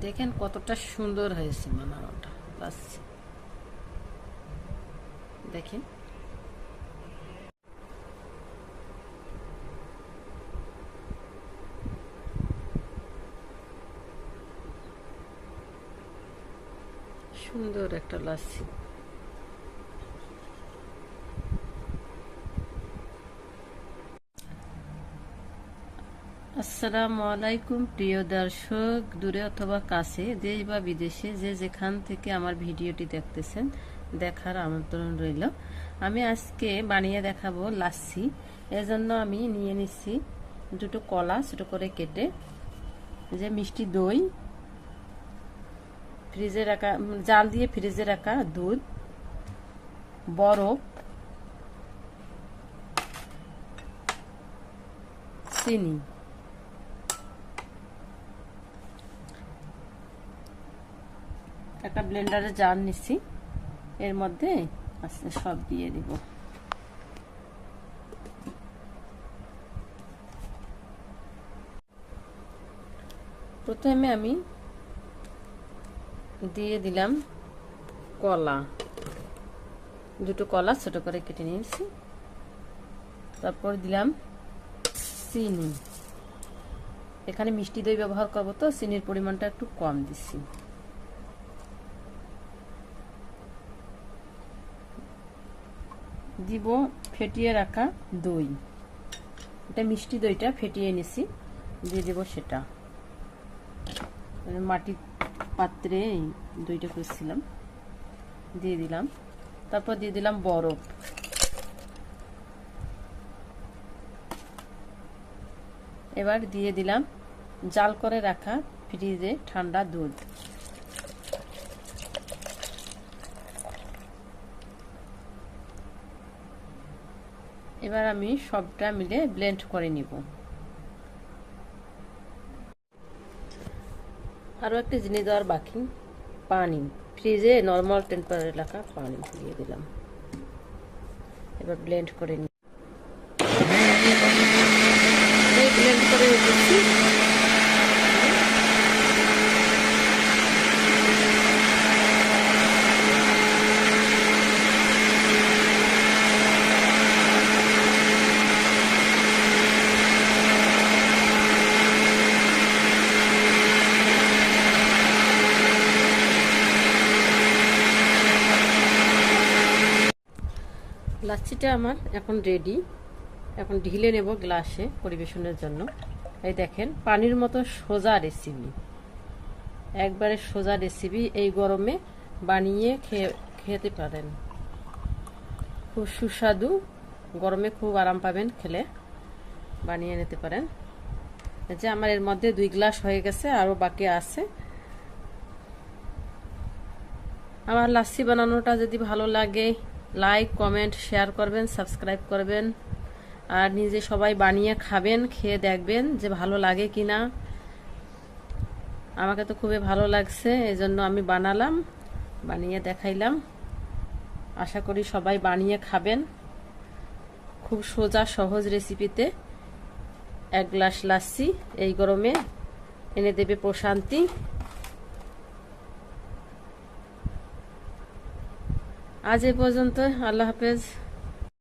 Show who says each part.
Speaker 1: দেখেন কতটা সুন্দর হয়েছে বানানোটা লাচ্ছি। দেখেন সুন্দর একটা লাচ্ছি। আসসালামু আলাইকুম প্রিয় দর্শক, দূরে অথবা কাছে, দেশ বা বিদেশে যে যেখান থেকে আমার ভিডিওটি দেখতেছেন, দেখার আমন্ত্রণ রইল। আমি আজকে বানিয়ে দেখাবো লাচ্ছি। এজন্য আমি নিয়ে নিচ্ছি দুটো কলা ছোটো করে কেটে, যে মিষ্টি দই, ফ্রিজে রাখা জাল দিয়ে ফ্রিজে রাখা দুধ, বরফ, চিনি, একটা ব্লেন্ডারে জার নিচ্ছি, এর মধ্যে আস্তে সব দিয়ে দিব। প্রথমে আমি দিয়ে দিলাম কলা, দুটো কলা ছোট করে কেটে নিয়েছি। তারপর দিলাম চিনি, এখানে মিষ্টি দই ব্যবহার করব তো চিনির পরিমাণটা একটু কম দিচ্ছি। দিব ফেটিয়ে রাখা দই, এটা মিষ্টি দইটা ফেটিয়ে নিছি, দিয়ে দেব সেটা। মাটির পাত্রে দইটা করেছিলাম, দিয়ে দিলাম। তারপর দিয়ে দিলাম বরফ, এবার দিয়ে দিলাম জাল করে রাখা ফ্রিজে ঠান্ডা দুধ। এবার আমি সবটা মিলে ব্লেন্ড করে নিব। আরও একটা জিনিস দেওয়ার বাকি, পানি, ফ্রিজে নর্মাল টেম্পারেচার রাখা পানি দিয়ে দিলাম। এবার ব্লেন্ড করে নিই, ব্লেন্ড করে নিচ্ছি। লাচ্ছিটা আমার এখন রেডি, এখন ঢেলে নেব গ্লাসে পরিবেশনের জন্য। এই দেখেন পানির মতো সোজা রেসিপি, একবারে সোজা রেসিপি। এই গরমে বানিয়ে খেতে পারেন, খুব সুস্বাদু, গরমে খুব আরাম পাবেন খেলে, বানিয়ে নিতে পারেন। এই যে আমার এর মধ্যে 2 গ্লাস হয়ে গেছে, আরও বাকি আছে। আমার লাচ্ছি বানানোটা যদি ভালো লাগে, লাইক, কমেন্ট, শেয়ার করবেন, সাবস্ক্রাইব করবেন, আর নিজে সবাই বানিয়ে খাবেন, খেয়ে দেখবেন যে ভালো লাগে কিনা। আমাকে তো খুবই ভালো লাগছে, এজন্য আমি বানালাম, বানিয়ে দেখাইলাম। আশা করি সবাই বানিয়ে খাবেন। খুব সোজা সহজ রেসিপিতে 1 গ্লাস লাচ্ছি এই গরমে এনে দেবে প্রশান্তি। আজ এ পর্যন্ত, আল্লাহ হাফেজ।